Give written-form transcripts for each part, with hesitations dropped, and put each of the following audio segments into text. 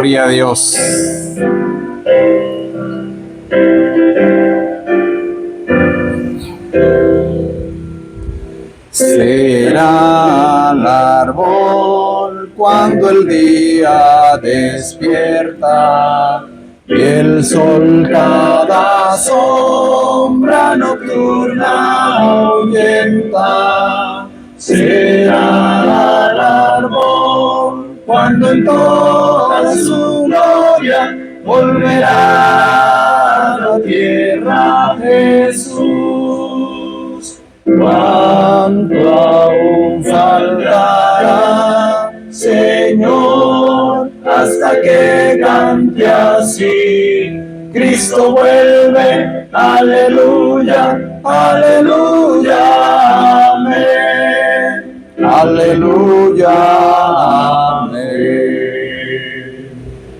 Gloria a Dios. Será el árbol cuando el día despierta y el sol cada sombra nocturna ahuyenta. Será el árbol cuando en toda su gloria volverá a la tierra Jesús. Cuánto aún faltará, Señor, hasta que cante así. Cristo vuelve, aleluya, aleluya, amén. Aleluya, amén.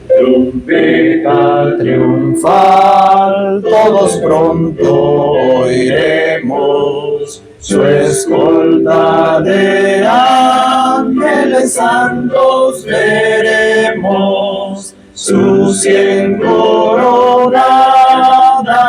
Trompeta triunfal, todos pronto oiremos su escolta de ángeles santos veremos, su sien coronada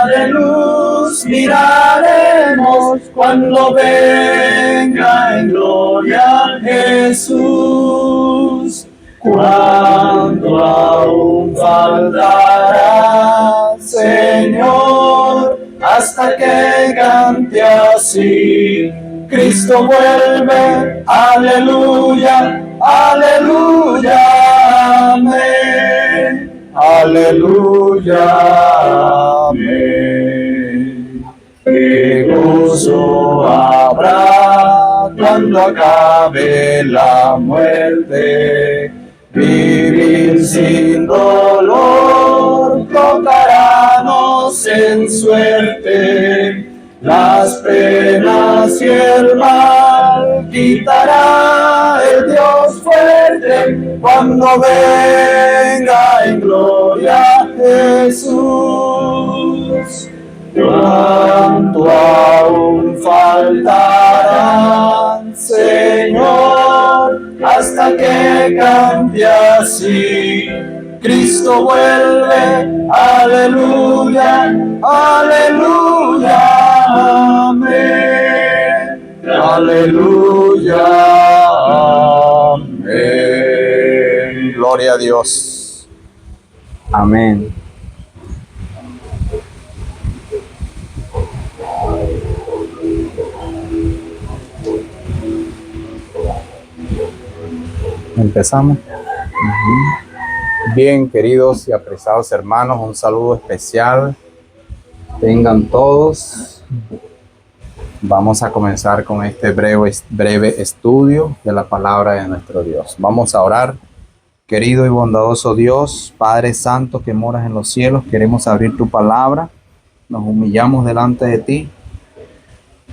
de luz miraremos, cuando venga en gloria Jesús. Cuánto aún faltará, Señor, hasta que cante así. Cristo vuelve, aleluya, aleluya, amén. Aleluya, amén. Qué gozo habrá cuando acabe la muerte. Vivir sin dolor tocarános en suerte. Las penas y el mal quitará el Dios fuerte, cuando venga en gloria Jesús. Cuánto aún faltará, Señor, hasta que cante así. Cristo vuelve, aleluya, aleluya, amén. Aleluya, amén. Gloria a Dios. Amén. Empezamos. Bien, queridos y apreciados hermanos, un saludo especial. Tengan todos. Vamos a comenzar con este breve estudio de la palabra de nuestro Dios. Vamos a orar. Querido y bondadoso Dios, Padre Santo que moras en los cielos, queremos abrir tu palabra. Nos humillamos delante de ti.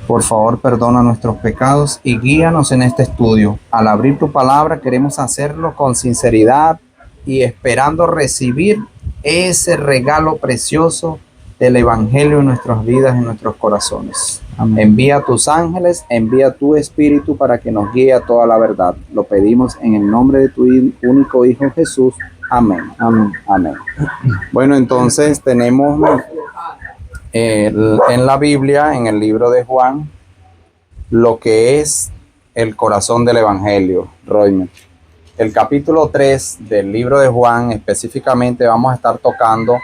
Por favor, perdona nuestros pecados y guíanos en este estudio. Al abrir tu palabra queremos hacerlo con sinceridad y esperando recibir ese regalo precioso del Evangelio en nuestras vidas, en nuestros corazones. Amén. Envía a tus ángeles, envía tu Espíritu para que nos guíe a toda la verdad. Lo pedimos en el nombre de tu único Hijo Jesús. Amén. Amén. Amén. Bueno, entonces tenemos en la Biblia, en el libro de Juan, lo que es el corazón del Evangelio, Roymer. El capítulo 3 del libro de Juan, específicamente vamos a estar tocando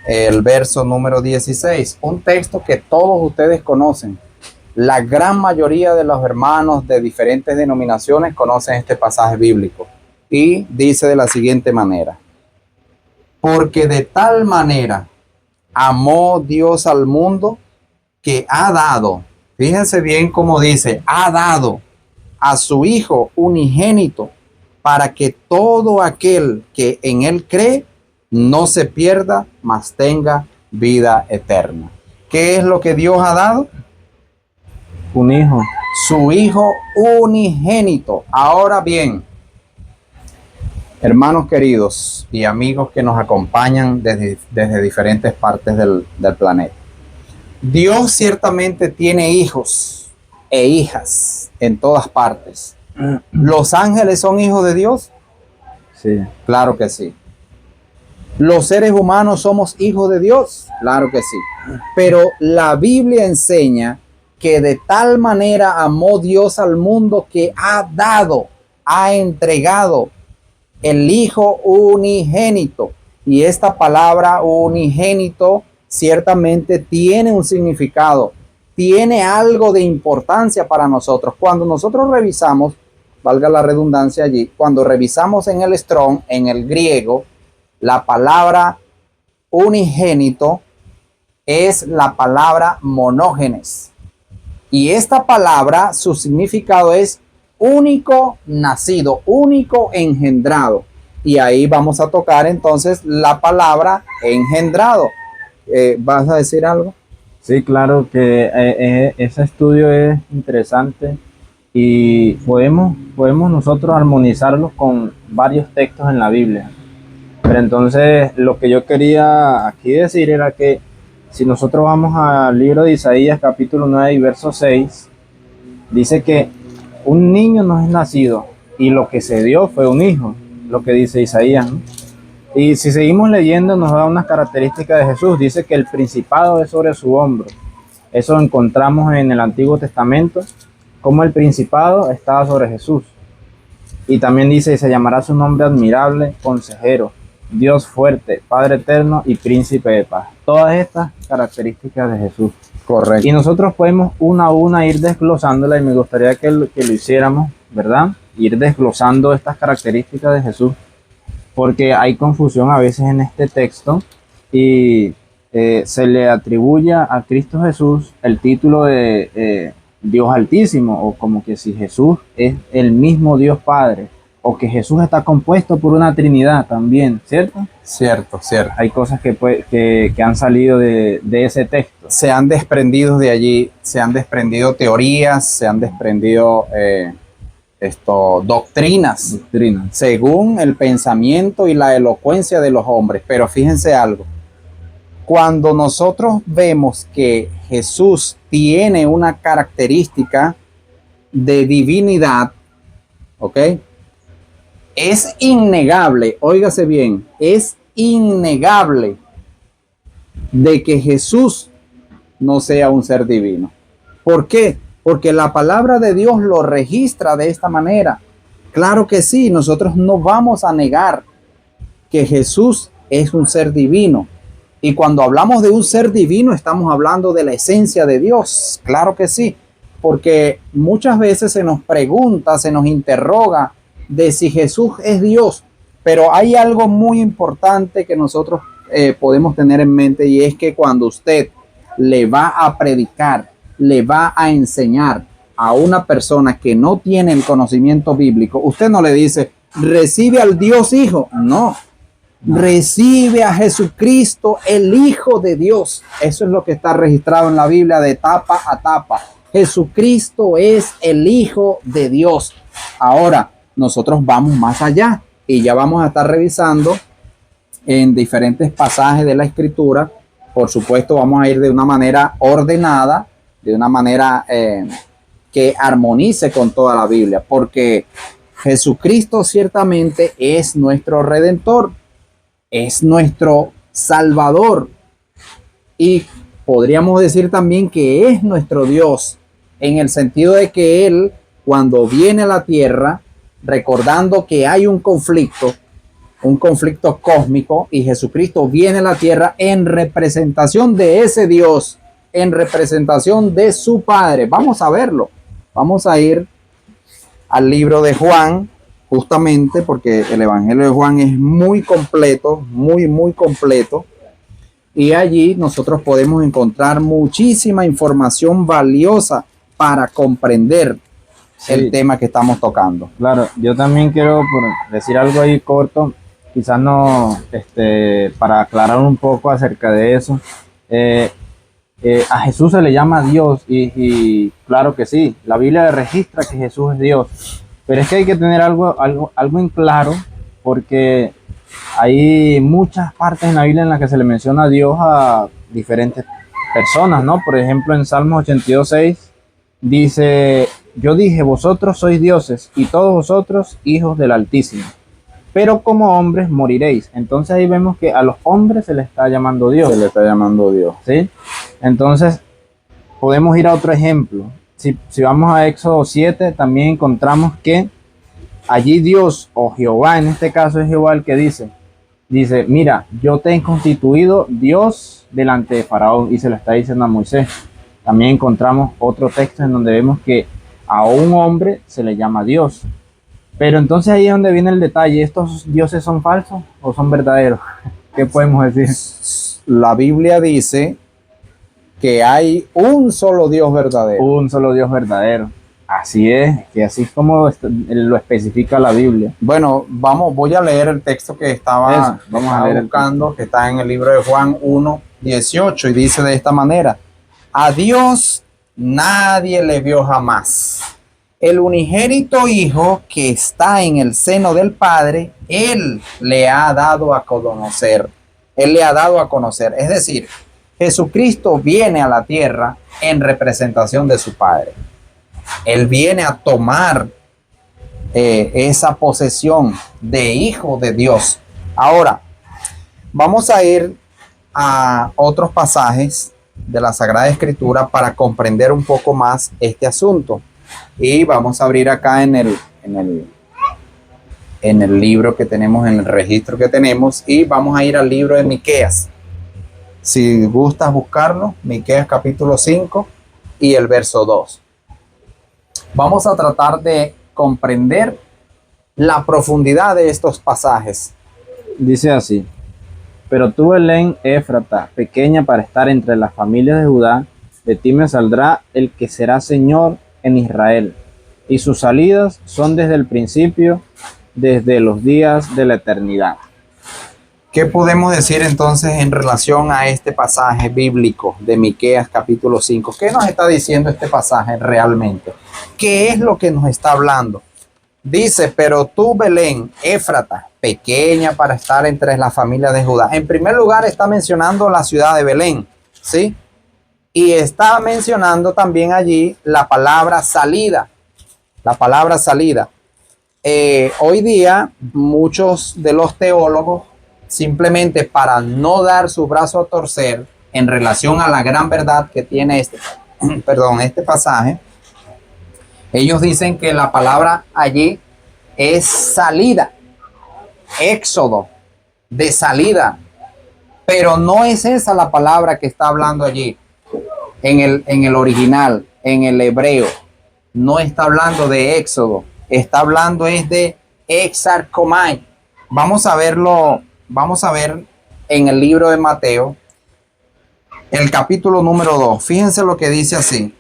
el verso número 16, un texto que todos ustedes conocen. La gran mayoría de los hermanos de diferentes denominaciones conocen este pasaje bíblico y dice de la siguiente manera: porque de tal manera amó Dios al mundo que ha dado, fíjense bien cómo dice, ha dado a su Hijo unigénito, para que todo aquel que en él cree no se pierda, mas tenga vida eterna. ¿Qué es lo que Dios ha dado? Un hijo. Su Hijo unigénito. Ahora bien, hermanos queridos y amigos que nos acompañan desde diferentes partes del planeta, Dios ciertamente tiene hijos e hijas en todas partes. ¿Los ángeles son hijos de Dios? Sí. Claro que sí. ¿Los seres humanos somos hijos de Dios? Claro que sí. Pero la Biblia enseña que de tal manera amó Dios al mundo que ha entregado el Hijo unigénito. Y esta palabra unigénito ciertamente tiene un significado, tiene algo de importancia para nosotros. Cuando nosotros revisamos, valga la redundancia allí, cuando revisamos en el Strong, en el griego, la palabra unigénito es la palabra monógenes. Y esta palabra, su significado es único nacido, único engendrado. Y ahí vamos a tocar entonces la palabra engendrado. ¿Vas a decir algo? Sí, claro que ese estudio es interesante y podemos nosotros armonizarlos con varios textos en la Biblia. Pero entonces lo que yo quería aquí decir era que si nosotros vamos al libro de Isaías capítulo 9 y verso 6, dice que un niño nos es nacido y lo que se dio fue un hijo, lo que dice Isaías, ¿no? Y si seguimos leyendo nos da unas características de Jesús. Dice que el principado es sobre su hombro. Eso lo encontramos en el Antiguo Testamento, como el principado estaba sobre Jesús. Y también dice, se llamará su nombre admirable, consejero, Dios fuerte, Padre eterno y príncipe de paz. Todas estas características de Jesús. Correcto. Y nosotros podemos una a una ir desglosándola, y me gustaría que lo hiciéramos, ¿verdad? Ir desglosando estas características de Jesús, porque hay confusión a veces en este texto y se le atribuye a Cristo Jesús el título de Dios Altísimo, o como que si Jesús es el mismo Dios Padre, o que Jesús está compuesto por una Trinidad también, ¿cierto? Cierto, cierto. Hay cosas que han salido de ese texto. Se han desprendido de allí, se han desprendido teorías, se han desprendido doctrinas, según el pensamiento y la elocuencia de los hombres. Pero fíjense algo, cuando nosotros vemos que Jesús tiene una característica de divinidad, ¿ok? Es innegable, óigase bien, es innegable de que Jesús no sea un ser divino. ¿Por qué? Porque la palabra de Dios lo registra de esta manera. Claro que sí, nosotros no vamos a negar que Jesús es un ser divino. Y cuando hablamos de un ser divino, estamos hablando de la esencia de Dios. Claro que sí, porque muchas veces se nos pregunta, se nos interroga de si Jesús es Dios. Pero hay algo muy importante que nosotros podemos tener en mente, y es que cuando usted le va a predicar, le va a enseñar a una persona que no tiene el conocimiento bíblico, usted no le dice, recibe al Dios Hijo. No, recibe a Jesucristo, el Hijo de Dios. Eso es lo que está registrado en la Biblia de tapa a tapa. Jesucristo es el Hijo de Dios. Ahora, nosotros vamos más allá y ya vamos a estar revisando en diferentes pasajes de la Escritura. Por supuesto, vamos a ir de una manera ordenada, de una manera que armonice con toda la Biblia, porque Jesucristo ciertamente es nuestro Redentor, es nuestro Salvador, y podríamos decir también que es nuestro Dios, en el sentido de que Él, cuando viene a la tierra, recordando que hay un conflicto cósmico, y Jesucristo viene a la tierra en representación de ese Dios, en representación de su Padre. Vamos a verlo. Vamos a ir al libro de Juan, justamente porque el Evangelio de Juan es muy completo, muy completo. Y allí nosotros podemos encontrar muchísima información valiosa para comprender el tema que estamos tocando. Claro, yo también quiero decir algo ahí corto, quizás no, para aclarar un poco acerca de eso. A Jesús se le llama Dios y claro que sí, la Biblia registra que Jesús es Dios, pero es que hay que tener algo en claro, porque hay muchas partes en la Biblia en las que se le menciona a Dios a diferentes personas, ¿no? Por ejemplo, en Salmos 82:6 dice, yo dije, vosotros sois dioses y todos vosotros hijos del Altísimo. pero como hombres moriréis. Entonces ahí vemos que a los hombres se les está llamando Dios. Se le está llamando Dios. ¿Sí? Entonces podemos ir a otro ejemplo. Si vamos a Éxodo 7, también encontramos que allí Dios, o Jehová, en este caso es Jehová el que dice, mira, yo te he constituido Dios delante de Faraón, y se lo está diciendo a Moisés. También encontramos otro texto en donde vemos que a un hombre se le llama Dios. Pero entonces ahí es donde viene el detalle. ¿Estos dioses son falsos o son verdaderos? ¿Qué podemos decir? La Biblia dice que hay un solo Dios verdadero. Un solo Dios verdadero. Así es, que así es como lo especifica la Biblia. Bueno, voy a leer el texto que estaba buscando, que está en el libro de Juan 1:18, y dice de esta manera: a Dios nadie le vio jamás. El unigénito Hijo que está en el seno del Padre, Él le ha dado a conocer. Él le ha dado a conocer. Es decir, Jesucristo viene a la tierra en representación de su Padre. Él viene a tomar esa posesión de Hijo de Dios. Ahora, vamos a ir a otros pasajes de la Sagrada Escritura para comprender un poco más este asunto. Y vamos a abrir acá en el libro que tenemos, en el registro que tenemos, y vamos a ir al libro de Miqueas. Si gustas buscarlo, Miqueas capítulo 5 y el verso 2. Vamos a tratar de comprender la profundidad de estos pasajes. Dice así: pero tú, Belén Éfrata, pequeña para estar entre las familias de Judá, de ti me saldrá el que será Señor en Israel, y sus salidas son desde el principio, desde los días de la eternidad. ¿Qué podemos decir entonces en relación a este pasaje bíblico de Miqueas capítulo 5? ¿Qué nos está diciendo este pasaje realmente? ¿Qué es lo que nos está hablando? Dice, pero tú, Belén Éfrata, pequeña para estar entre las familias de Judá. En primer lugar está mencionando la ciudad de Belén, ¿sí? Y está mencionando también allí la palabra salida. La palabra salida. Hoy día muchos de los teólogos, simplemente para no dar su brazo a torcer en relación a la gran verdad que tiene este pasaje, ellos dicen que la palabra allí es salida, éxodo, de salida, pero no es esa la palabra que está hablando allí en el original, en el hebreo. No está hablando de éxodo, está hablando es de exarcomai. Vamos a ver en el libro de Mateo, el capítulo número 2. Fíjense lo que dice así.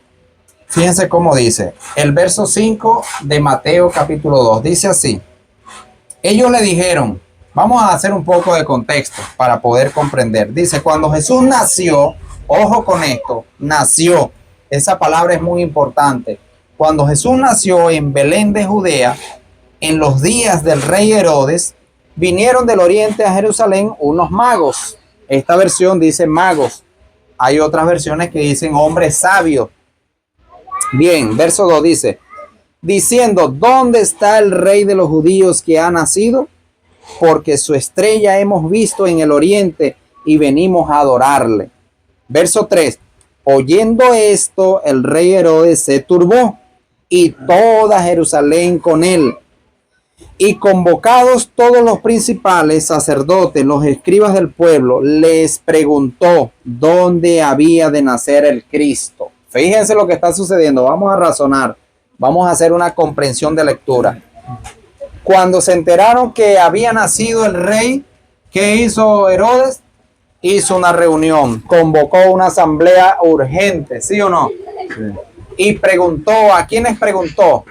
Fíjense cómo dice. El verso 5 de Mateo capítulo 2 dice así. Ellos le dijeron, vamos a hacer un poco de contexto para poder comprender. Dice, cuando Jesús nació, ojo con esto, nació. Esa palabra es muy importante. Cuando Jesús nació en Belén de Judea, en los días del rey Herodes, vinieron del oriente a Jerusalén unos magos. Esta versión dice magos. Hay otras versiones que dicen hombres sabios. Bien, verso 2 dice, diciendo, ¿dónde está el rey de los judíos que ha nacido? Porque su estrella hemos visto en el oriente y venimos a adorarle. Verso 3, oyendo esto, el rey Herodes se turbó y toda Jerusalén con él. Y convocados todos los principales sacerdotes, los escribas del pueblo, les preguntó dónde había de nacer el Cristo. Fíjense lo que está sucediendo. Vamos a razonar. Vamos a hacer una comprensión de lectura. Cuando se enteraron que había nacido el rey, ¿qué hizo Herodes? Hizo una reunión, convocó una asamblea urgente, ¿sí o no? Sí. Y preguntó, ¿a quiénes preguntó?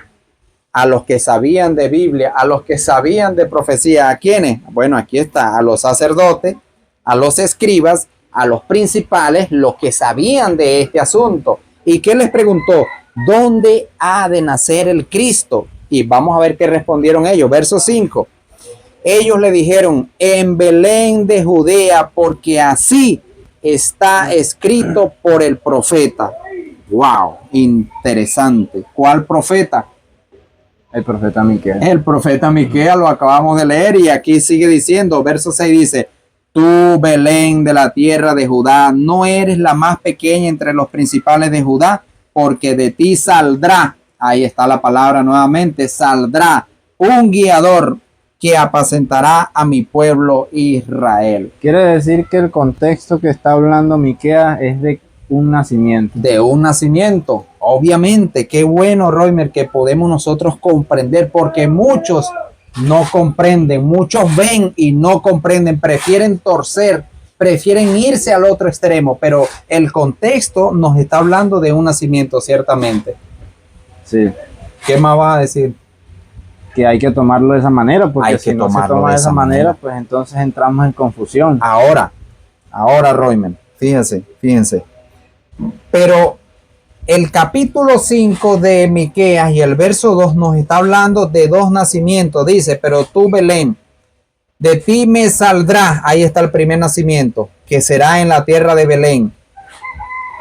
A los que sabían de Biblia, a los que sabían de profecía. ¿A quiénes? Bueno, aquí está, a los sacerdotes, a los escribas, a los principales, los que sabían de este asunto. ¿Y qué les preguntó? ¿Dónde ha de nacer el Cristo? Y vamos a ver qué respondieron ellos. Verso 5. Ellos le dijeron, en Belén de Judea, porque así está escrito por el profeta. ¡Wow! Interesante. ¿Cuál profeta? El profeta Miqueas. El profeta Miqueas lo acabamos de leer y aquí sigue diciendo, verso 6 dice, tú, Belén de la tierra de Judá, no eres la más pequeña entre los principales de Judá, porque de ti saldrá, ahí está la palabra nuevamente, saldrá un guiador que apacentará a mi pueblo Israel. Quiere decir que el contexto que está hablando Miqueas es de un nacimiento. De un nacimiento, obviamente, qué bueno, Roymer, que podemos nosotros comprender, porque muchos no comprenden, muchos ven y no comprenden, prefieren torcer, prefieren irse al otro extremo, pero el contexto nos está hablando de un nacimiento, ciertamente. Sí. ¿Qué más vas a decir? Que hay que tomarlo de esa manera, porque Hay si que no se tomarlo toma de de esa esa manera, manera. pues entonces entramos en confusión. Ahora, Roymer, fíjense. Pero el capítulo 5 de Miqueas y el verso 2 nos está hablando de dos nacimientos. Dice, pero tú, Belén, de ti me saldrá, ahí está el primer nacimiento, que será en la tierra de Belén,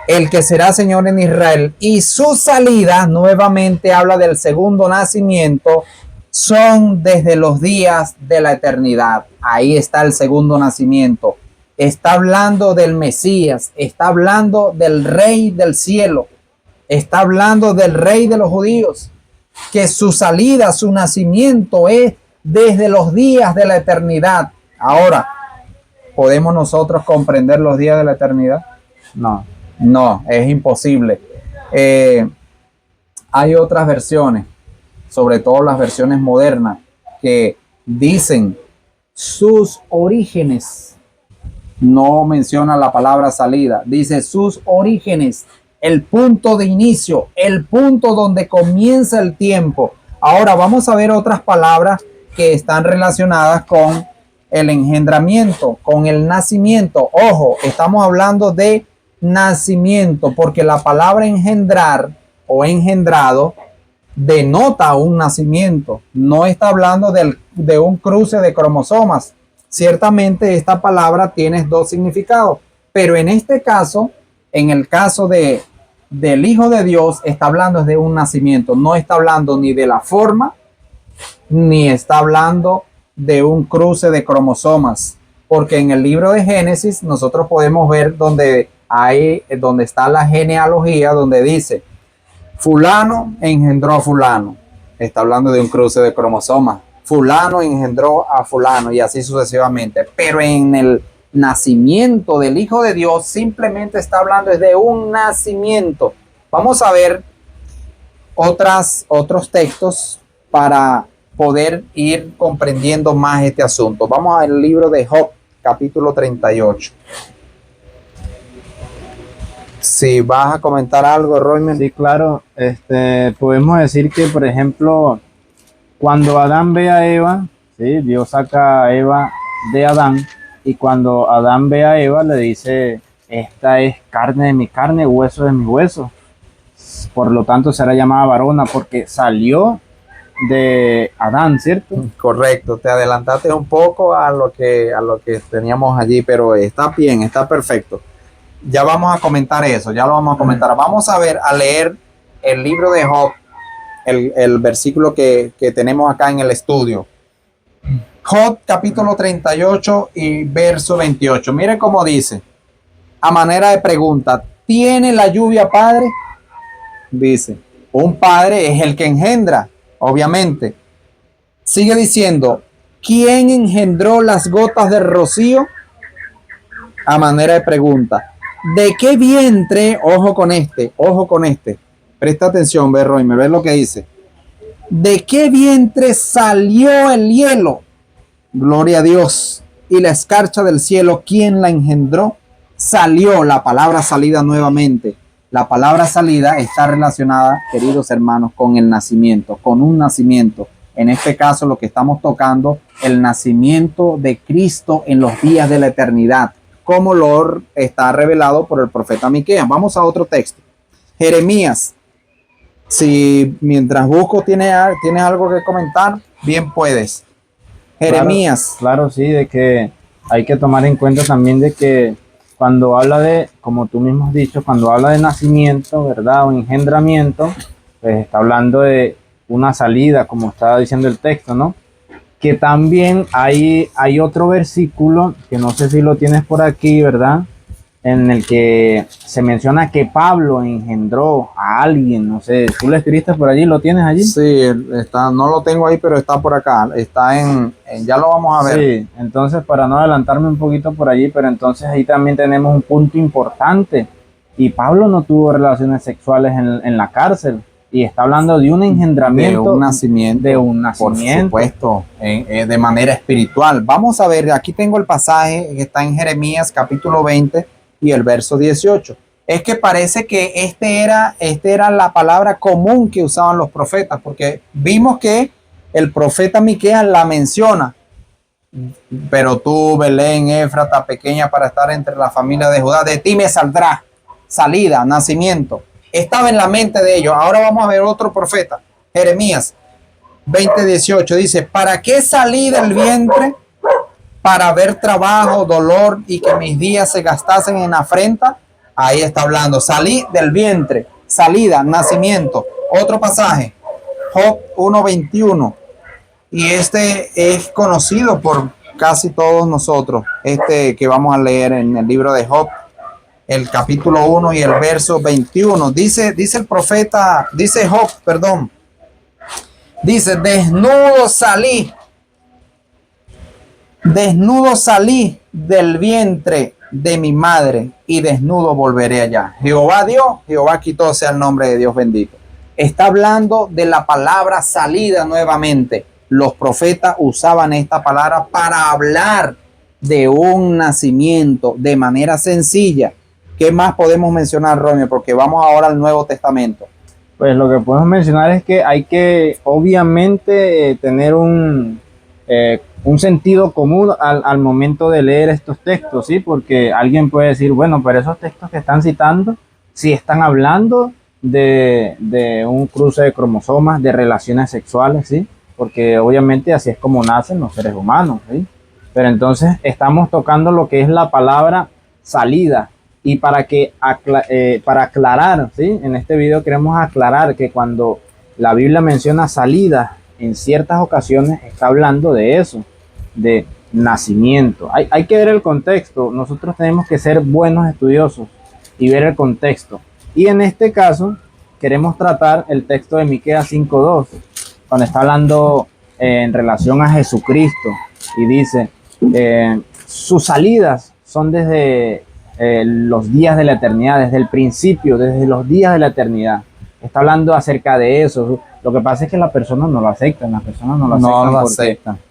el que será Señor en Israel. Y su salida, nuevamente habla del segundo nacimiento, son desde los días de la eternidad. Ahí está el segundo nacimiento. Está hablando del Mesías, está hablando del Rey del cielo, está hablando del Rey de los judíos, que su salida, su nacimiento es desde los días de la eternidad. Ahora, ¿podemos nosotros comprender los días de la eternidad? No. No, es imposible. Hay otras versiones, sobre todo las versiones modernas, que dicen sus orígenes. No menciona la palabra salida, dice sus orígenes, el punto de inicio, el punto donde comienza el tiempo. Ahora vamos a ver otras palabras que están relacionadas con el engendramiento, con el nacimiento. Ojo, estamos hablando de nacimiento, porque la palabra engendrar o engendrado denota un nacimiento. No está hablando de un cruce de cromosomas. Ciertamente esta palabra tiene dos significados, pero en este caso, en el caso del Hijo de Dios, está hablando de un nacimiento. No está hablando ni de la forma, ni está hablando de un cruce de cromosomas, porque en el libro de Génesis nosotros podemos ver donde está la genealogía, donde dice fulano engendró a fulano. Está hablando de un cruce de cromosomas. Fulano engendró a fulano y así sucesivamente. Pero en el nacimiento del Hijo de Dios simplemente está hablando de un nacimiento. Vamos a ver otros textos para poder ir comprendiendo más este asunto. Vamos al libro de Job, capítulo 38. Si vas a comentar algo, Royman. Sí, claro. Podemos decir que, por ejemplo, cuando Adán ve a Eva, ¿sí? Dios saca a Eva de Adán, y cuando Adán ve a Eva le dice, esta es carne de mi carne, hueso de mi hueso. Por lo tanto será llamada varona porque salió de Adán, ¿cierto? Correcto, te adelantaste un poco a lo que teníamos allí, pero está bien, está perfecto. Ya vamos a comentar eso, ya lo vamos a comentar. Vamos a leer el libro de Job, el versículo que tenemos acá en el estudio. Job capítulo 38 y verso 28. Mire cómo dice, a manera de pregunta, ¿tiene la lluvia padre? Dice, un padre es el que engendra, obviamente. Sigue diciendo, ¿quién engendró las gotas de rocío? A manera de pregunta, ¿de qué vientre? Ojo con este. Presta atención, ve Roy, me ves lo que dice. ¿De qué vientre salió el hielo? Gloria a Dios. Y la escarcha del cielo, ¿quién la engendró? Salió, la palabra salida nuevamente. La palabra salida está relacionada, queridos hermanos, con el nacimiento, con un nacimiento. En este caso, lo que estamos tocando, el nacimiento de Cristo en los días de la eternidad, como lo está revelado por el profeta Miqueas. Vamos a otro texto. Jeremías. Si mientras busco tienes algo que comentar, bien puedes. Jeremías. Claro, sí, de que hay que tomar en cuenta también de que cuando habla de, como tú mismo has dicho, cuando habla de nacimiento, ¿verdad? O engendramiento, pues está hablando de una salida, como estaba diciendo el texto, ¿no? Que también hay otro versículo, que no sé si lo tienes por aquí, ¿verdad? En el que se menciona que Pablo engendró a alguien, no sé, ¿tú lo escribiste por allí? ¿Lo tienes allí? Sí, está, no lo tengo ahí, pero está por acá. Está ya lo vamos a ver. Sí, entonces para no adelantarme un poquito por allí, pero entonces ahí también tenemos un punto importante. Y Pablo no tuvo relaciones sexuales en la cárcel. Y está hablando de un engendramiento. De un nacimiento. De un nacimiento. Por supuesto, de manera espiritual. Vamos a ver, aquí tengo el pasaje que está en Jeremías capítulo 20 y el verso 18. Es que parece que este era la palabra común que usaban los profetas, porque vimos que el profeta Miqueas la menciona. Pero tú, Belén, Éfrata, pequeña para estar entre la familia de Judá, de ti me saldrá salida, nacimiento. Estaba en la mente de ellos. Ahora vamos a ver otro profeta, Jeremías 20:18. Dice, ¿para qué salí del vientre? Para ver trabajo, dolor y que mis días se gastasen en afrenta. Ahí está hablando. Salí del vientre, salida, nacimiento. Otro pasaje, Job 1:21. Y este es conocido por casi todos nosotros. Este que vamos a leer en el libro de Job, el capítulo 1 y el verso 21. Dice el profeta, dice Job, perdón. Dice, desnudo salí del vientre de mi madre y desnudo volveré allá. Jehová dio, Jehová quitó, sea el nombre de Dios bendito. Está hablando de la palabra salida nuevamente. Los profetas usaban esta palabra para hablar de un nacimiento de manera sencilla. ¿Qué más podemos mencionar, Romeo? Porque vamos ahora al Nuevo Testamento. Pues lo que podemos mencionar es que hay que obviamente tener un sentido común al momento de leer estos textos, ¿sí? Porque alguien puede decir, bueno, pero esos textos que están citando, si están hablando de un cruce de cromosomas, de relaciones sexuales, ¿sí? Porque obviamente así es como nacen los seres humanos, ¿sí? Pero entonces estamos tocando lo que es la palabra salida. Y para aclarar, ¿sí? En este video queremos aclarar que cuando la Biblia menciona salida, en ciertas ocasiones está hablando de eso, de nacimiento. Hay que ver el contexto. Nosotros tenemos que ser buenos estudiosos y ver el contexto. Y en este caso queremos tratar el texto de Miqueas 5:2, cuando está hablando en relación a Jesucristo y dice, sus salidas son desde los días de la eternidad, desde el principio, desde los días de la eternidad. Está hablando acerca de eso. Lo que pasa es que las personas no lo aceptan,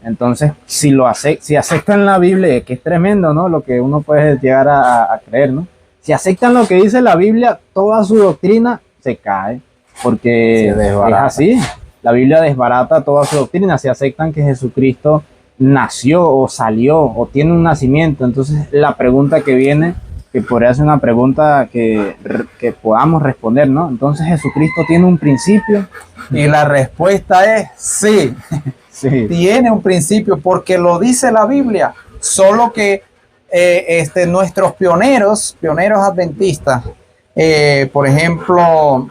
Entonces, si aceptan la Biblia, que es tremendo, ¿no? Lo que uno puede llegar a creer, ¿no? Si aceptan lo que dice la Biblia, toda su doctrina se cae, porque es así. La Biblia desbarata toda su doctrina. Si aceptan que Jesucristo nació o salió o tiene un nacimiento, entonces la pregunta que viene, que podría ser una pregunta que podamos responder, ¿no? Entonces, ¿Jesucristo tiene un principio? Y la respuesta es sí. Sí. Tiene un principio porque lo dice la Biblia. Solo que nuestros pioneros adventistas, por ejemplo,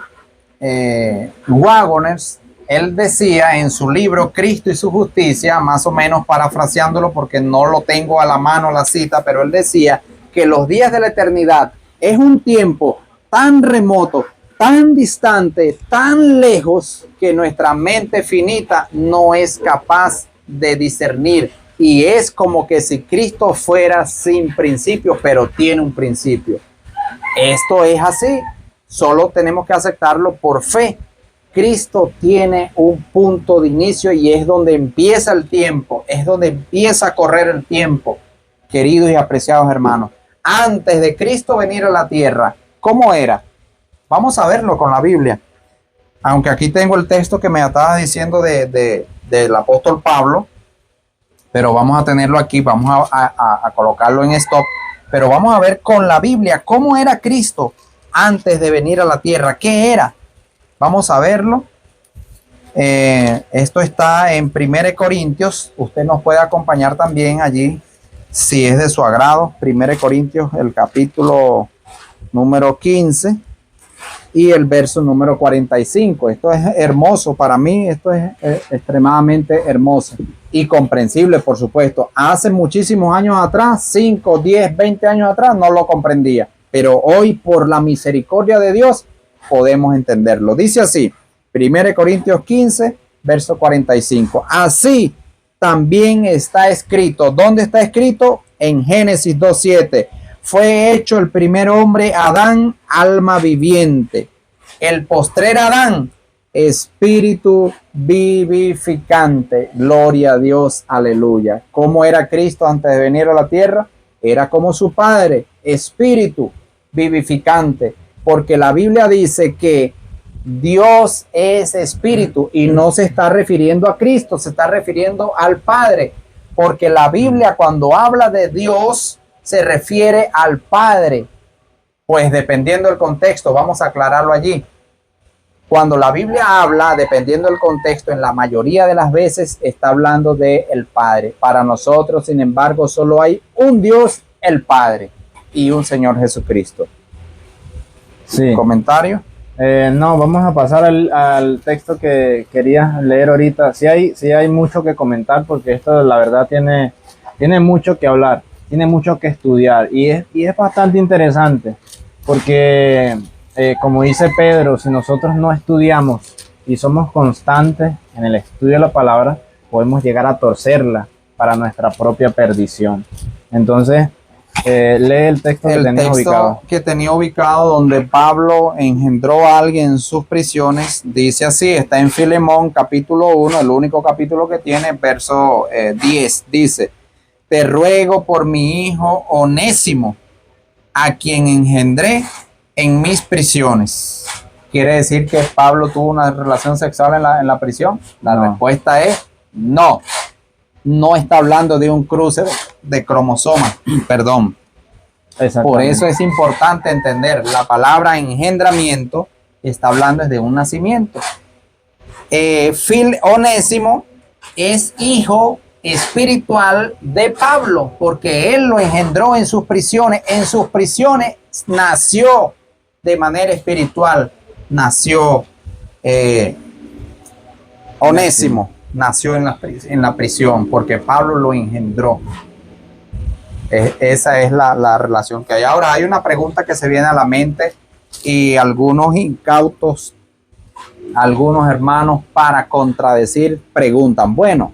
Wagoners, él decía en su libro Cristo y su justicia, más o menos parafraseándolo porque no lo tengo a la mano la cita, pero él decía que los días de la eternidad es un tiempo tan remoto, tan distante, tan lejos, que nuestra mente finita no es capaz de discernir. Y es como que si Cristo fuera sin principio, pero tiene un principio. Esto es así. Solo tenemos que aceptarlo por fe. Cristo tiene un punto de inicio y es donde empieza el tiempo, es donde empieza a correr el tiempo. Queridos y apreciados hermanos, antes de Cristo venir a la tierra, ¿cómo era? Vamos a verlo con la Biblia. Aunque aquí tengo el texto que me estaba diciendo del apóstol Pablo, pero vamos a tenerlo aquí, vamos a colocarlo en stop, pero vamos a ver con la Biblia cómo era Cristo antes de venir a la tierra. ¿Qué era? Vamos a verlo. Esto está en 1 Corintios. Usted nos puede acompañar también allí, si es de su agrado. 1 Corintios, el capítulo número 15. y el verso número 45. Esto es hermoso para mí, esto es extremadamente hermoso y comprensible, por supuesto. Hace muchísimos años atrás, 5, 10, 20 años atrás, no lo comprendía, pero hoy por la misericordia de Dios podemos entenderlo. Dice así, 1 Corintios 15, verso 45. Así también está escrito. ¿Dónde está escrito? En Génesis 2:7. Fue hecho el primer hombre, Adán, alma viviente. El postrer Adán, espíritu vivificante. Gloria a Dios, aleluya. ¿Cómo era Cristo antes de venir a la tierra? Era como su Padre, espíritu vivificante. Porque la Biblia dice que Dios es espíritu y no se está refiriendo a Cristo, se está refiriendo al Padre. Porque la Biblia cuando habla de Dios se refiere al Padre, pues dependiendo del contexto, vamos a aclararlo allí. Cuando la Biblia habla, dependiendo del contexto, en la mayoría de las veces está hablando de el Padre. Para nosotros, sin embargo, solo hay un Dios, el Padre, y un Señor Jesucristo. Sí. ¿Comentario? No, vamos a pasar al texto que quería leer ahorita. Sí hay mucho que comentar porque esto la verdad tiene mucho que hablar. Tiene mucho que estudiar y es bastante interesante porque, como dice Pedro, si nosotros no estudiamos y somos constantes en el estudio de la palabra, podemos llegar a torcerla para nuestra propia perdición. Entonces, lee el texto que tenía ubicado donde Pablo engendró a alguien en sus prisiones. Dice así, está en Filemón capítulo 1, el único capítulo que tiene, verso 10, dice: te ruego por mi hijo Onésimo, a quien engendré en mis prisiones. ¿Quiere decir que Pablo tuvo una relación sexual en la prisión? La respuesta es no. No está hablando de un cruce de cromosomas, perdón. Por eso es importante entender, la palabra engendramiento está hablando de un nacimiento. Onésimo es hijo espiritual de Pablo, porque él lo engendró en sus prisiones. En sus prisiones nació de manera espiritual, nació Onésimo, nació en la prisión, porque Pablo lo engendró. Esa es la relación que hay. Ahora hay una pregunta que se viene a la mente y algunos incautos, algunos hermanos para contradecir preguntan, bueno,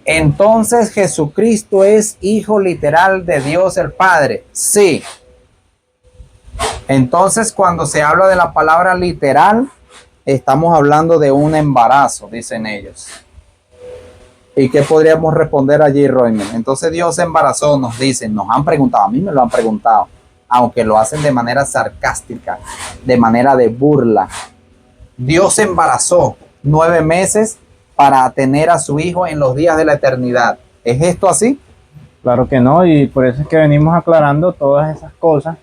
entonces Jesucristo es hijo literal de Dios el Padre. Sí. Entonces cuando se habla de la palabra literal, estamos hablando de un embarazo, dicen ellos. ¿Y qué podríamos responder allí, Royman? Entonces Dios se embarazó, nos dicen, nos han preguntado, a mí me lo han preguntado, aunque lo hacen de manera sarcástica, de manera de burla. Dios se embarazó 9 meses para tener a su hijo en los días de la eternidad. ¿Es esto así? Claro que no, y por eso es que venimos aclarando todas esas cosas,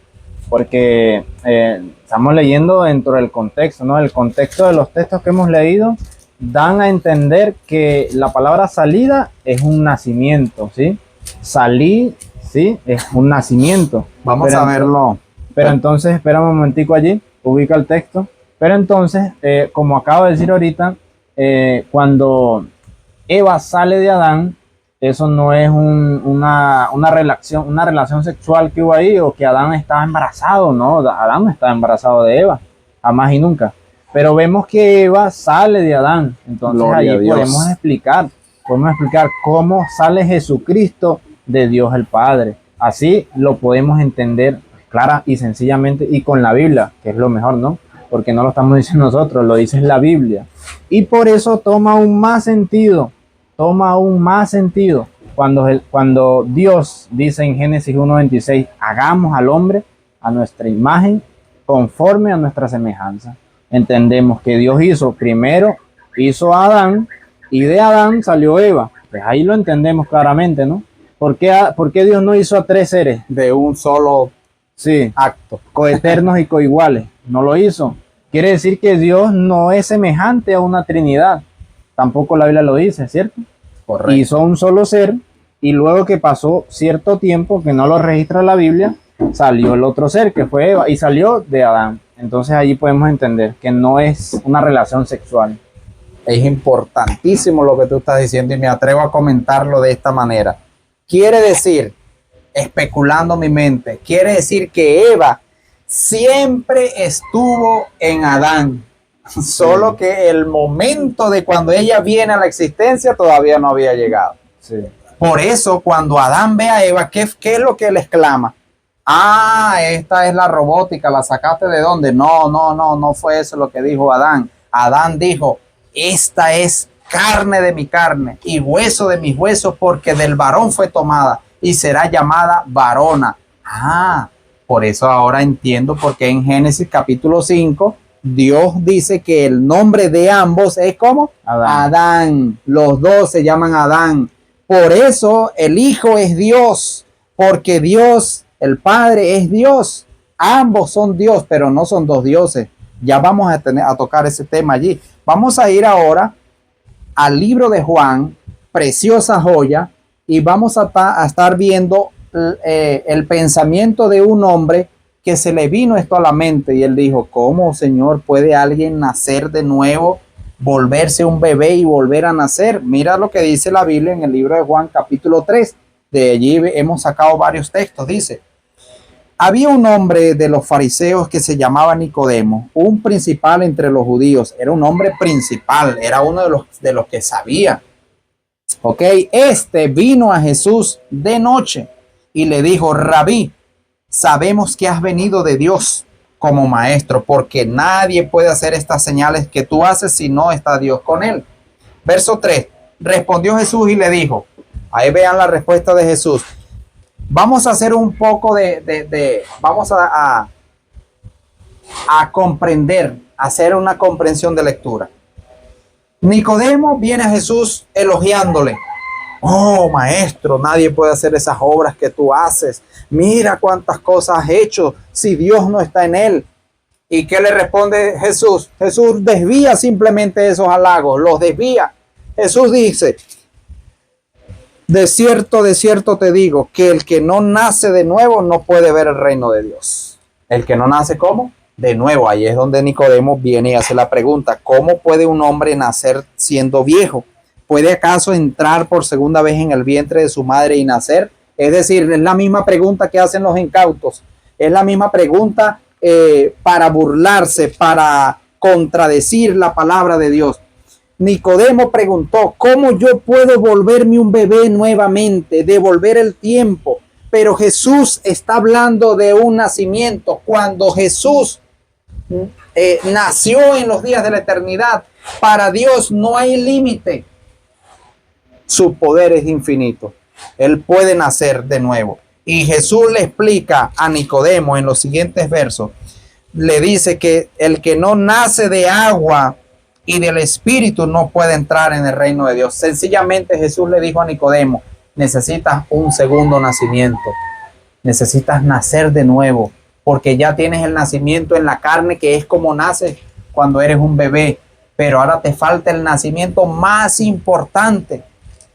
porque estamos leyendo dentro del contexto, ¿no? El contexto de los textos que hemos leído dan a entender que la palabra salida es un nacimiento, ¿sí? Salir, ¿sí? Es un nacimiento. Vamos a verlo. Pero entonces, espera un momentico allí, ubica el texto. Pero entonces, como acabo de decir ahorita, cuando Eva sale de Adán, eso no es una relación sexual que hubo ahí o que Adán estaba embarazado, no, Adán no estaba embarazado de Eva, jamás y nunca. Pero vemos que Eva sale de Adán, entonces ahí podemos explicar cómo sale Jesucristo de Dios el Padre. Así lo podemos entender clara y sencillamente y con la Biblia, que es lo mejor, ¿no? Porque no lo estamos diciendo nosotros, lo dice la Biblia. Y por eso toma aún más sentido cuando Dios dice en Génesis 1:26, hagamos al hombre a nuestra imagen, conforme a nuestra semejanza. Entendemos que Dios primero hizo a Adán, y de Adán salió Eva. Pues ahí lo entendemos claramente, ¿no? ¿Por qué Dios no hizo a 3 seres? De un solo acto. Coeternos y coiguales. No lo hizo. Quiere decir que Dios no es semejante a una Trinidad. Tampoco la Biblia lo dice, ¿cierto? Correcto. Hizo un solo ser, y luego que pasó cierto tiempo, que no lo registra la Biblia, salió el otro ser, que fue Eva, y salió de Adán. Entonces allí podemos entender que no es una relación sexual. Es importantísimo lo que tú estás diciendo y me atrevo a comentarlo de esta manera. Quiere decir, especulando mi mente, quiere decir que Eva siempre estuvo en Adán, solo que el momento de cuando ella viene a la existencia todavía no había llegado. Sí. Por eso cuando Adán ve a Eva, ¿qué es lo que él exclama? Ah, esta es la robótica, ¿la sacaste de dónde? No fue eso lo que dijo Adán. Adán dijo, esta es carne de mi carne y hueso de mis huesos, porque del varón fue tomada y será llamada varona. Ah, por eso ahora entiendo por qué en Génesis capítulo 5 Dios dice que el nombre de ambos es como Adán. Los dos se llaman Adán. Por eso el Hijo es Dios, porque Dios, el Padre es Dios. Ambos son Dios, pero no son dos dioses. Ya vamos a tocar ese tema allí. Vamos a ir ahora al libro de Juan, preciosa joya, y vamos a estar viendo el pensamiento de un hombre que se le vino esto a la mente y él dijo, ¿cómo, Señor, puede alguien nacer de nuevo, volverse un bebé y volver a nacer? Mira lo que dice la Biblia en el libro de Juan capítulo 3. De allí hemos sacado varios textos. Dice, había un hombre de los fariseos que se llamaba Nicodemo, un principal entre los judíos. Era un hombre principal, era uno de los que sabía. Ok, este vino a Jesús de noche y le dijo, Rabí, sabemos que has venido de Dios como maestro, porque nadie puede hacer estas señales que tú haces si no está Dios con él. Verso 3, respondió Jesús y le dijo, ahí vean la respuesta de Jesús. Vamos a hacer un poco vamos a comprender, hacer una comprensión de lectura. Nicodemo viene a Jesús elogiándole. Oh, maestro, nadie puede hacer esas obras que tú haces. Mira cuántas cosas has hecho si Dios no está en él. ¿Y qué le responde Jesús? Jesús desvía simplemente esos halagos, los desvía. Jesús dice, de cierto te digo, que el que no nace de nuevo no puede ver el reino de Dios. El que no nace, ¿cómo? De nuevo. Ahí es donde Nicodemo viene y hace la pregunta, ¿cómo puede un hombre nacer siendo viejo? ¿Puede acaso entrar por segunda vez en el vientre de su madre y nacer? Es decir, es la misma pregunta que hacen los incautos. Es la misma pregunta para burlarse, para contradecir la palabra de Dios. Nicodemo preguntó, ¿cómo yo puedo volverme un bebé nuevamente, devolver el tiempo? Pero Jesús está hablando de un nacimiento. Cuando Jesús nació en los días de la eternidad, para Dios no hay límite. Su poder es infinito. Él puede nacer de nuevo. Y Jesús le explica a Nicodemo en los siguientes versos. Le dice que el que no nace de agua y del Espíritu no puede entrar en el reino de Dios. Sencillamente Jesús le dijo a Nicodemo, necesitas un segundo nacimiento. Necesitas nacer de nuevo, porque ya tienes el nacimiento en la carne, que es como naces cuando eres un bebé. Pero ahora te falta el nacimiento más importante,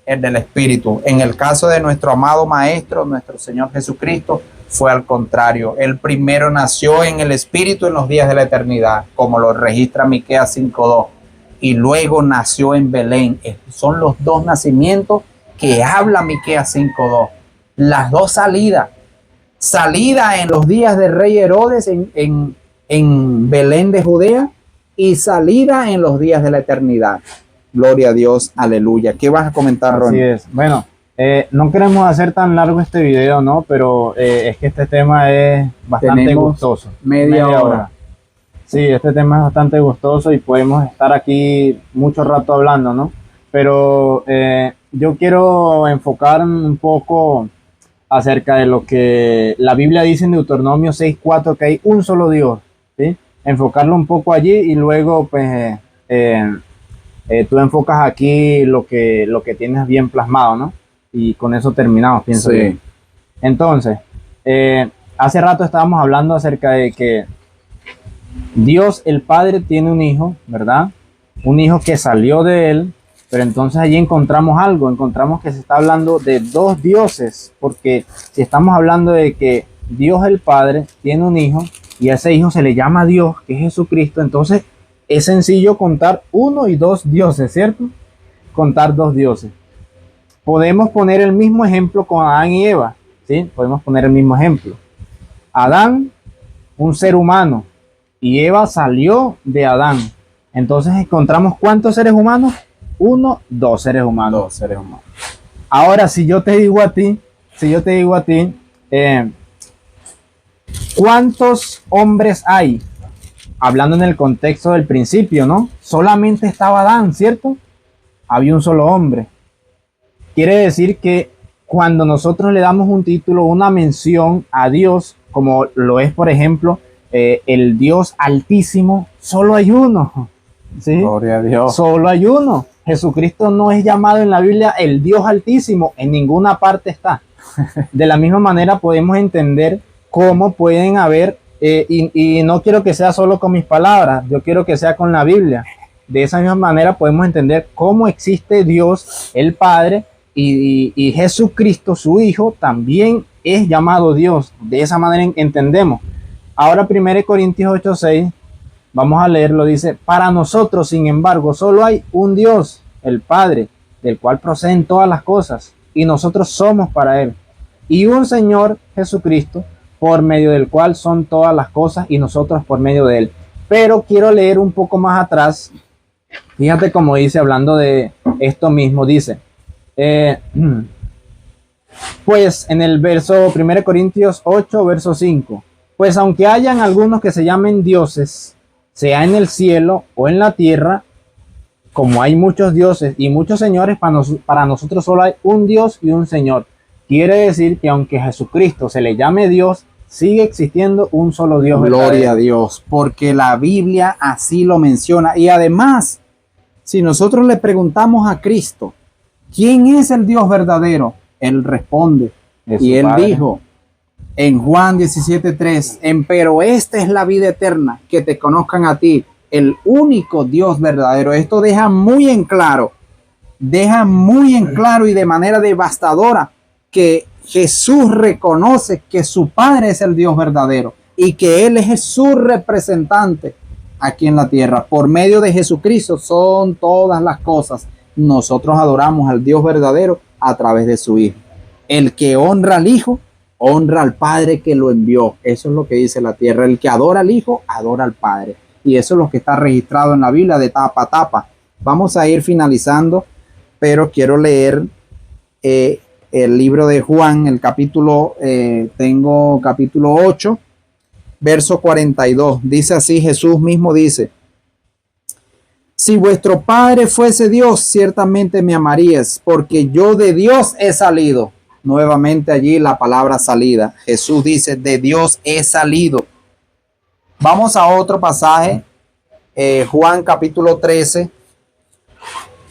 el del Espíritu. En el caso de nuestro amado Maestro, nuestro Señor Jesucristo, fue al contrario. Él primero nació en el Espíritu en los días de la eternidad, como lo registra Miqueas 5:2, y luego nació en Belén. Son los dos nacimientos que habla Miqueas 5:2. Las dos salidas. Salida en los días del rey Herodes en Belén de Judea, y salida en los días de la eternidad. Gloria a Dios, aleluya. ¿Qué vas a comentar, Ron? Así es. Bueno, no queremos hacer tan largo este video, ¿no? Pero es que este tema es bastante gustoso. Media hora. Sí, este tema es bastante gustoso y podemos estar aquí mucho rato hablando, ¿no? Pero yo quiero enfocar un poco acerca de lo que la Biblia dice en Deuteronomio 6:4, que hay un solo Dios, ¿sí? Enfocarlo un poco allí y luego, pues, tú enfocas aquí lo que tienes bien plasmado, ¿no? Y con eso terminamos, pienso yo. Entonces, hace rato estábamos hablando acerca de que Dios el Padre tiene un hijo, ¿verdad? Un hijo que salió de él, pero entonces allí encontramos algo, encontramos que se está hablando de dos dioses, porque si estamos hablando de que Dios el Padre tiene un hijo, y a ese hijo se le llama Dios, que es Jesucristo, entonces es sencillo contar uno y dos dioses, ¿cierto? Contar dos dioses. Podemos poner el mismo ejemplo con Adán y Eva, ¿sí? Podemos poner el mismo ejemplo. Adán, un ser humano, y Eva salió de Adán. Entonces encontramos ¿cuántos seres humanos? Uno, dos seres humanos. Dos seres humanos. Ahora, si yo te digo a ti, ¿cuántos hombres hay? Hablando en el contexto del principio, ¿no? Solamente estaba Adán, ¿cierto? Había un solo hombre. Quiere decir que cuando nosotros le damos un título, una mención a Dios, como lo es, por ejemplo, el Dios Altísimo, solo hay uno. ¿Sí? Gloria a Dios. Solo hay uno. Jesucristo no es llamado en la Biblia el Dios Altísimo, en ninguna parte está. De la misma manera podemos entender cómo pueden haber, y no quiero que sea solo con mis palabras, yo quiero que sea con la Biblia. De esa misma manera podemos entender cómo existe Dios, el Padre, y Jesucristo, su Hijo, también es llamado Dios. De esa manera entendemos. Ahora 1 Corintios 8:6, vamos a leerlo, dice: para nosotros, sin embargo, solo hay un Dios, el Padre, del cual proceden todas las cosas, y nosotros somos para Él. Y un Señor, Jesucristo, por medio del cual son todas las cosas, y nosotros por medio de Él. Pero quiero leer un poco más atrás. Fíjate cómo dice, hablando de esto mismo, dice, pues en el verso 1 Corintios 8, verso 5, pues aunque hayan algunos que se llamen dioses, sea en el cielo o en la tierra, como hay muchos dioses y muchos señores, para nosotros solo hay un Dios y un Señor. Quiere decir que aunque Jesucristo se le llame Dios, sigue existiendo un solo Dios. Gloria a Dios, porque la Biblia así lo menciona. Y además, si nosotros le preguntamos a Cristo, ¿quién es el Dios verdadero? Él responde. Y él dijo en Juan 17:3, pero esta es la vida eterna, que te conozcan a ti, el único Dios verdadero. Esto deja muy en claro y de manera devastadora que Jesús reconoce que su Padre es el Dios verdadero y que Él es su representante aquí en la tierra. Por medio de Jesucristo son todas las cosas. Nosotros adoramos al Dios verdadero a través de su Hijo. El que honra al Hijo, honra al Padre que lo envió. Eso es lo que dice la tierra. El que adora al Hijo, adora al Padre. Y eso es lo que está registrado en la Biblia de tapa a tapa. Vamos a ir finalizando, pero quiero leer el libro de Juan, el capítulo, tengo capítulo 8, verso 42. Dice así, Jesús mismo dice: si vuestro Padre fuese Dios, ciertamente me amaríais, porque yo de Dios he salido. Nuevamente allí la palabra salida. Jesús dice, de Dios he salido. Vamos a otro pasaje, Juan capítulo 13.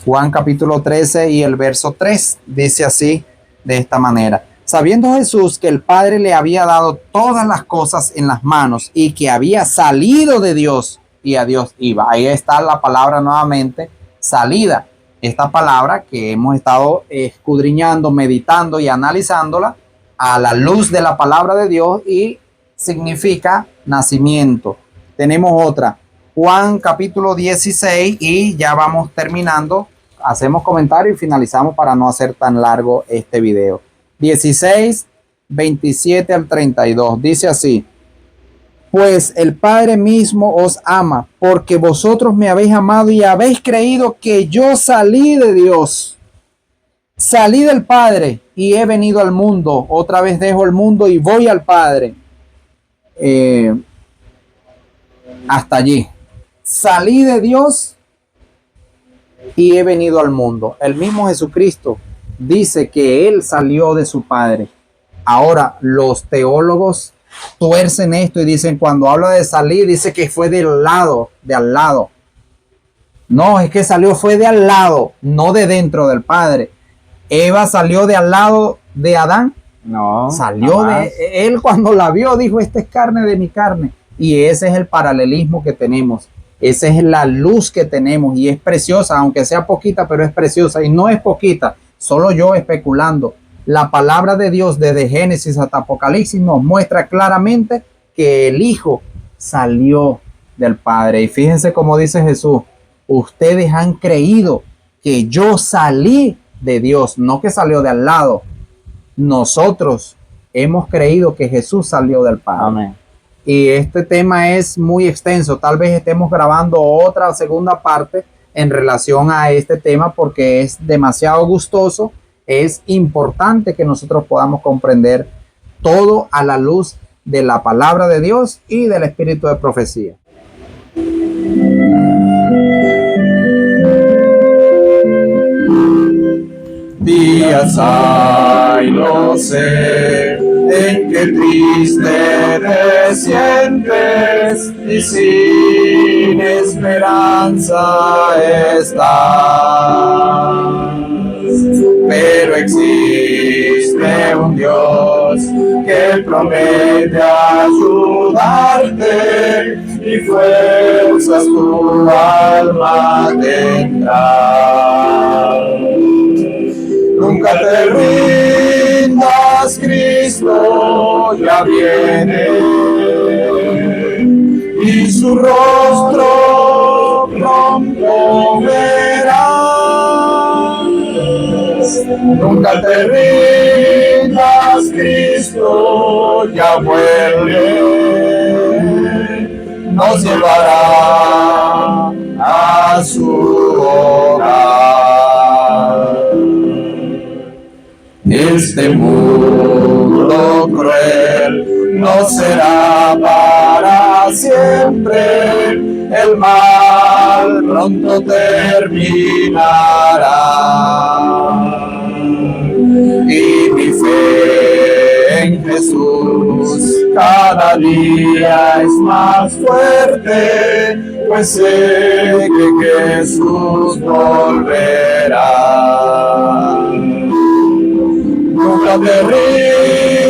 Juan capítulo 13 y el verso 3 dice así, de esta manera: sabiendo Jesús que el Padre le había dado todas las cosas en las manos y que había salido de Dios y a Dios iba. Ahí está la palabra nuevamente, salida. Esta palabra que hemos estado escudriñando, meditando y analizándola a la luz de la palabra de Dios, y significa nacimiento. Tenemos otra, Juan capítulo 16, y ya vamos terminando. Hacemos comentario y finalizamos para no hacer tan largo este video. 16, 27 al 32. Dice así: pues el Padre mismo os ama, porque vosotros me habéis amado y habéis creído que yo salí de Dios. Salí del Padre y he venido al mundo. Otra vez dejo el mundo y voy al Padre. Hasta allí. Salí de Dios y he venido al mundo. El mismo Jesucristo dice que Él salió de su Padre. Ahora, los teólogos tuercen esto y dicen, cuando habla de salir, dice que fue del lado, de al lado. No, es que salió, fue de al lado, no de dentro del Padre. Eva salió de al lado de Adán. No, salió jamás. de él. Cuando la vio, dijo, esta es carne de mi carne. Y ese es el paralelismo que tenemos. Esa es la luz que tenemos, y es preciosa, aunque sea poquita, pero es preciosa. Y no es poquita, solo yo especulando. La palabra de Dios desde Génesis hasta Apocalipsis nos muestra claramente que el Hijo salió del Padre. Y fíjense cómo dice Jesús, ustedes han creído que yo salí de Dios, no que salió de al lado. Nosotros hemos creído que Jesús salió del Padre. Amén. Y este tema es muy extenso. Tal vez estemos grabando otra segunda parte en relación a este tema porque es demasiado gustoso. Es importante que nosotros podamos comprender todo a la luz de la palabra de Dios y del espíritu de profecía. Días hay, lo sé, en que triste te sientes y sin esperanza estás. Pero existe un Dios que promete ayudarte y fuerzas tu alma tendrá. Nunca te rindas, Cristo ya viene y su rostro pronto verás. Nunca te rindas, Cristo ya vuelve, nos llevará a su hogar. Este mundo cruel no será para siempre, el mal pronto terminará. Y mi fe en Jesús cada día es más fuerte, pues sé que Jesús volverá. Nunca te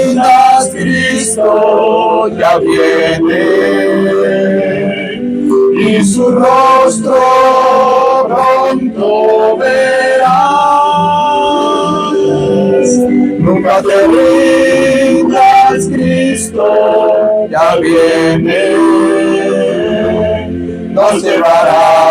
rindas, Cristo ya viene y su rostro pronto verás. Nunca te rindas, Cristo ya viene, nos llevará